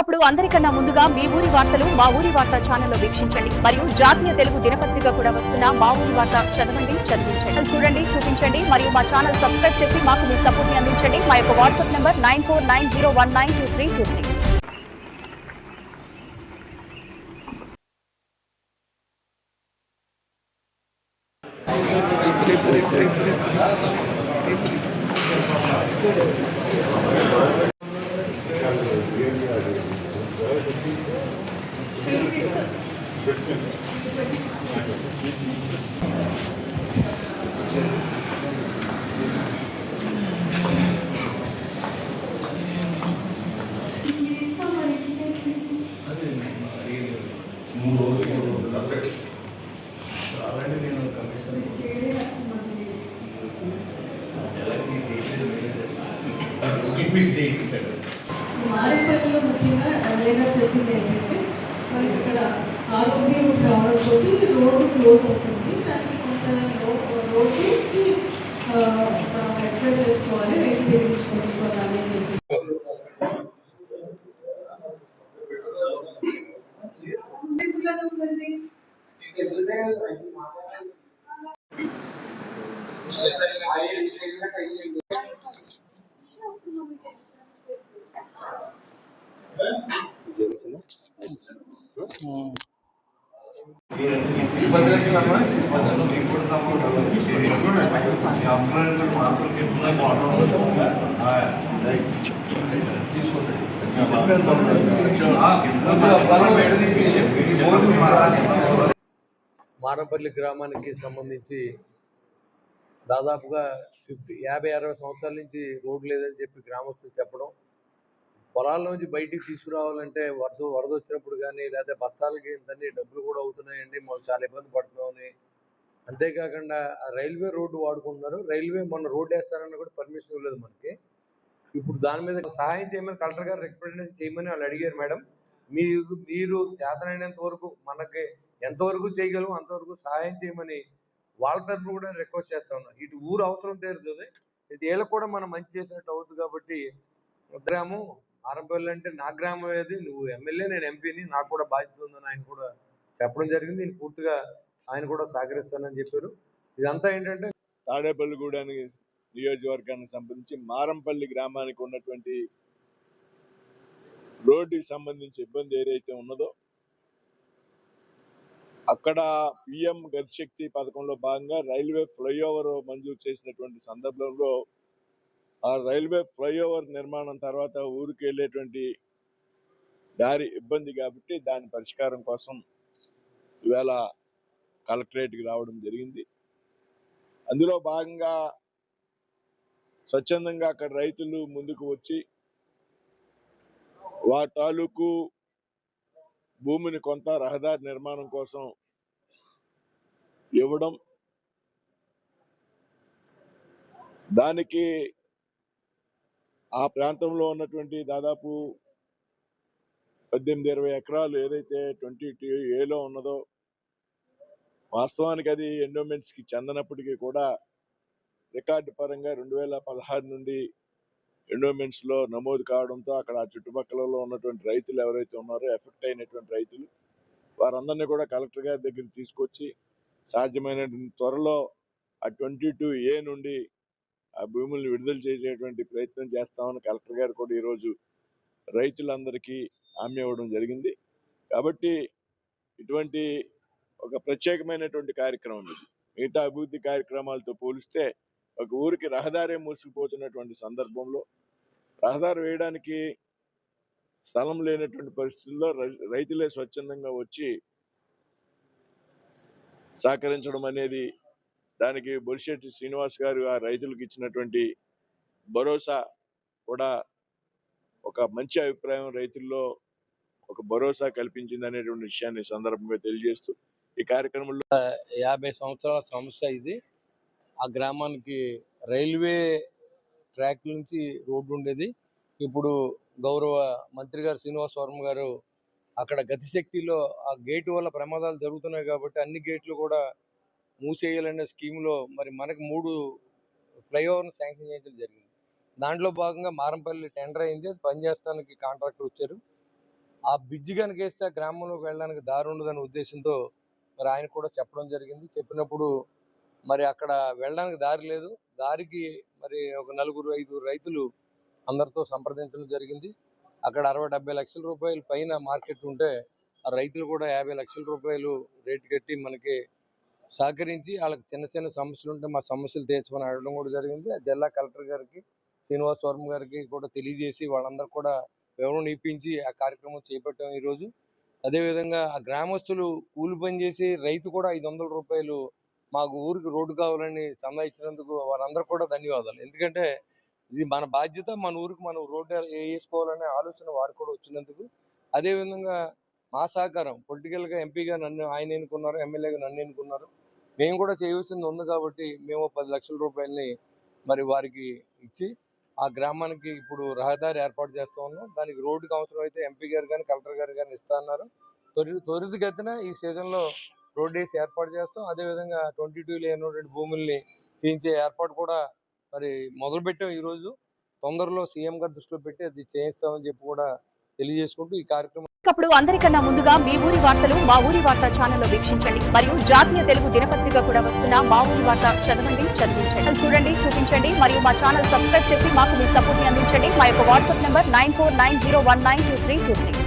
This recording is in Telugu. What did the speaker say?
అప్పుడు అందరికన్నా ముందుగా మీ ఊరి వార్తలు మా ఊరి వార్త ఛానల్లో వీక్షించండి మరియు జాతీయ తెలుగు దినపత్రిక కూడా వస్తున్న మా ఊరి వార్త చదవండి, చదివించండి, చూడండి, చూపించండి మరియు మా ఛానల్ సబ్స్క్రైబ్ చేసి మాకు మీ సపోర్ట్ ని అందించండి. మా యొక్క వాట్సాప్ నంబర్ 9490192323. మారేపల్లిలో ముఖ్యంగా లేదా చెప్పింది ఏంటంటే మరి ఇక్కడ ఆరోగ్యం రావడంతో రోడ్డు క్లోజ్ అవుతుంది. దానికి కొంత రోడ్డుకి ఎక్స్ప్లెయిన్ చేసుకోవాలి, రైతు తెగించుకోవాలి అని చెప్పి మారంపల్లి గ్రామానికి సంబంధించి దాదాపుగా 50-60 సంవత్సరాల నుంచి రోడ్డు లేదని చెప్పి గ్రామస్తులు చెప్పడం, పొలాల నుంచి బయటికి తీసుకురావాలంటే వరద వచ్చినప్పుడు కానీ లేకపోతే బస్తాలకి ఇంతన్నీ డబ్బులు కూడా అవుతున్నాయండి, మనం చాలా ఇబ్బంది పడుతున్నామని. అంతేకాకుండా రైల్వే రోడ్డు వాడుకుంటున్నారు. రైల్వే మొన్న రోడ్డు వేస్తారన్న కూడా పర్మిషన్ ఇవ్వలేదు మనకి. ఇప్పుడు దాని మీద సహాయం చేయమని కలెక్టర్ గారు రికమెండేషన్ చేయమని వాళ్ళు అడిగారు. మేడం, మీరు చేతనైనంత వరకు మనకి ఎంతవరకు చేయగలం అంతవరకు సహాయం చేయమని వాళ్ళ తరఫున కూడా రిక్వెస్ట్ చేస్తా ఉన్నాం. ఇటు ఊరు అవసరం తీరుతుంది, ఇటు వీళ్ళకి కూడా మనం మంచి చేసినట్టు అవుతుంది. కాబట్టి గ్రామం ఆరంపల్లి అంటే నా గ్రామం ఏది, నువ్వు ఎమ్మెల్యే నేను ఎంపీని, నాకు కూడా బాధ్యత ఉందని ఆయన కూడా చెప్పడం జరిగింది. దీన్ని పూర్తిగా ఆయన కూడా సహకరిస్తానని చెప్పారు. ఇదంతా ఏంటంటే తాడేపల్లిగూడెం నియోజకవర్గానికి సంబంధించి మారంపల్లి గ్రామానికి ఉన్నటువంటి రోడ్డుకి సంబంధించి ఇబ్బంది ఏదైతే ఉన్నదో, అక్కడ పిఎం గతిశక్తి పథకంలో భాగంగా రైల్వే ఫ్లైఓవర్ మంజూరు చేసినటువంటి సందర్భంలో ఆ రైల్వే ఫ్లైఓవర్ నిర్మాణం తర్వాత ఊరికి వెళ్ళేటువంటి దారి ఇబ్బంది కాబట్టి దాని పరిష్కారం కోసం ఇవాళ కలెక్టరేట్కి రావడం జరిగింది. అందులో భాగంగా స్వచ్ఛందంగా అక్కడ రైతులు ముందుకు వచ్చి వారి తాలూకు భూమిని కొంత రహదారి నిర్మాణం కోసం ఇవ్వడం, దానికి ఆ ప్రాంతంలో ఉన్నటువంటి దాదాపు 18-20 ఎకరాలు ఏదైతే 22A ఉన్నదో, వాస్తవానికి అది ఎండోమెంట్స్కి చెందనప్పటికీ కూడా రికార్డు పరంగా 2016 నుండి ఎండోమెంట్స్లో నమోదు కావడంతో అక్కడ ఆ చుట్టుపక్కలలో ఉన్నటువంటి రైతులు ఎవరైతే ఉన్నారో ఎఫెక్ట్ అయినటువంటి రైతులు వారందరినీ కూడా కలెక్టర్ గారి దగ్గరికి తీసుకొచ్చి సాధ్యమైన త్వరలో ఆ 22A నుండి ఆ భూములను విడుదల చేసేటువంటి ప్రయత్నం చేస్తామని కలెక్టర్ గారు కూడా ఈరోజు రైతులందరికీ హామీ ఇవ్వడం జరిగింది. కాబట్టి ఇటువంటి ఒక ప్రత్యేకమైనటువంటి కార్యక్రమం ఇది. మిగతా అభివృద్ధి కార్యక్రమాలతో పోలిస్తే ఒక ఊరికి రహదారి మూసుకుపోతున్నటువంటి సందర్భంలో రహదారి వేయడానికి స్థలం లేనటువంటి పరిస్థితుల్లో రైతులే స్వచ్ఛందంగా వచ్చి సహకరించడం అనేది, దానికి బొలిశెట్టి శ్రీనివాస్ గారు ఆ రైతులకు ఇచ్చినటువంటి భరోసా కూడా ఒక మంచి అభిప్రాయం రైతుల్లో ఒక భరోసా కల్పించింది అనేటువంటి విషయాన్ని సందర్భంగా తెలియజేస్తూ ఈ కార్యక్రమంలో 50 సంవత్సరాల సమస్య ఇది. ఆ గ్రామానికి రైల్వే ట్రాక్ నుంచి రోడ్డు ఉండేది. ఇప్పుడు గౌరవ మంత్రి గారు శ్రీనివాస్ వర్మ గారు అక్కడ గతిశక్తిలో ఆ గేటు వల్ల ప్రమాదాలు జరుగుతున్నాయి కాబట్టి అన్ని గేట్లు కూడా మూసేయాలనే స్కీమ్లో మరి మనకు 3 ఫ్లైఓవర్ను శాంక్షన్ చేయడం జరిగింది. దాంట్లో భాగంగా మారంపల్లి టెండర్ అయింది, అది పనిచేస్తానికి కాంట్రాక్టర్ వచ్చారు. ఆ బ్రిడ్జి కనుక వేస్తే ఆ గ్రామంలోకి వెళ్ళడానికి దారి ఉండదనే ఉద్దేశంతో మరి ఆయన కూడా చెప్పడం జరిగింది. చెప్పినప్పుడు మరి అక్కడ వెళ్ళడానికి దారి లేదు. దారికి మరి ఒక 4-5 రైతులు అందరితో సంప్రదించడం జరిగింది. అక్కడ 60-70 లక్షల రూపాయల పైన మార్కెట్ ఉంటే ఆ రైతులు కూడా 50 లక్షల రూపాయలు రేటు కట్టి మనకి సహకరించి వాళ్ళకి చిన్న చిన్న సమస్యలు ఉంటే మా సమస్యలు తీర్చమని అడగడం కూడా జరిగింది. జిల్లా కలెక్టర్ గారికి, శ్రీనివాస్ వర్మ గారికి కూడా తెలియజేసి వాళ్ళందరూ కూడా వివరణ ఇప్పించి ఆ కార్యక్రమం చేపట్టాం ఈరోజు. అదేవిధంగా ఆ గ్రామస్తులు కూలి పని చేసి రైతు కూడా 500 రూపాయలు మాకు ఊరికి రోడ్డు కావాలని చందా ఇచ్చినందుకు వారందరూ కూడా ధన్యవాదాలు. ఎందుకంటే ఇది మన బాధ్యత, మన ఊరికి మనం రోడ్డు వేసుకోవాలనే ఆలోచన వారు కూడా వచ్చినందుకు. అదేవిధంగా మా సహకారం పొలిటికల్గా ఎంపీగా నన్ను ఆయన ఎన్నుకున్నారు, ఎమ్మెల్యేగా నన్ను ఎన్నుకున్నారు. మేము కూడా చేయవలసింది ఉంది కాబట్టి మేము 10 లక్షల రూపాయలని మరి వారికి ఇచ్చి ఆ గ్రామానికి ఇప్పుడు రహదారి ఏర్పాటు చేస్తూ ఉన్నాం. దానికి రోడ్డుకి అవసరం అయితే ఎంపీ గారు కానీ కలెక్టర్ గారు కానీ ఇస్తా అన్నారు. త్వరితగతిన ఈ సీజన్లో రోడ్డు వేసి ఏర్పాటు చేస్తాం. అదేవిధంగా 22 లేనటువంటి భూముల్ని తీయించే ఏర్పాటు కూడా మరి మొదలుపెట్టాం ఈరోజు. తొందరలో సీఎం గారు దృష్టిలో పెట్టి అది చేయిస్తామని చెప్పి కూడా తెలియజేసుకుంటూ ఈ కార్యక్రమం అప్పుడు అందరికన్నా ముందుగా మీ ఊరి వార్తలు మా ఊరి వార్త ఛానల్లో వీక్షించండి మరియు జాతీయ తెలుగు దినపత్రిక కూడా వస్తున్న మా ఊరి వార్త చదవండి, చదివించండి. చూడండి, చూపించండి మరియు మా ఛానల్ సబ్స్క్రైబ్ చేసి మాకు మీ సపోర్ట్ ని అందించండి. మా యొక్క వాట్సాప్ నంబర్ 9490192323.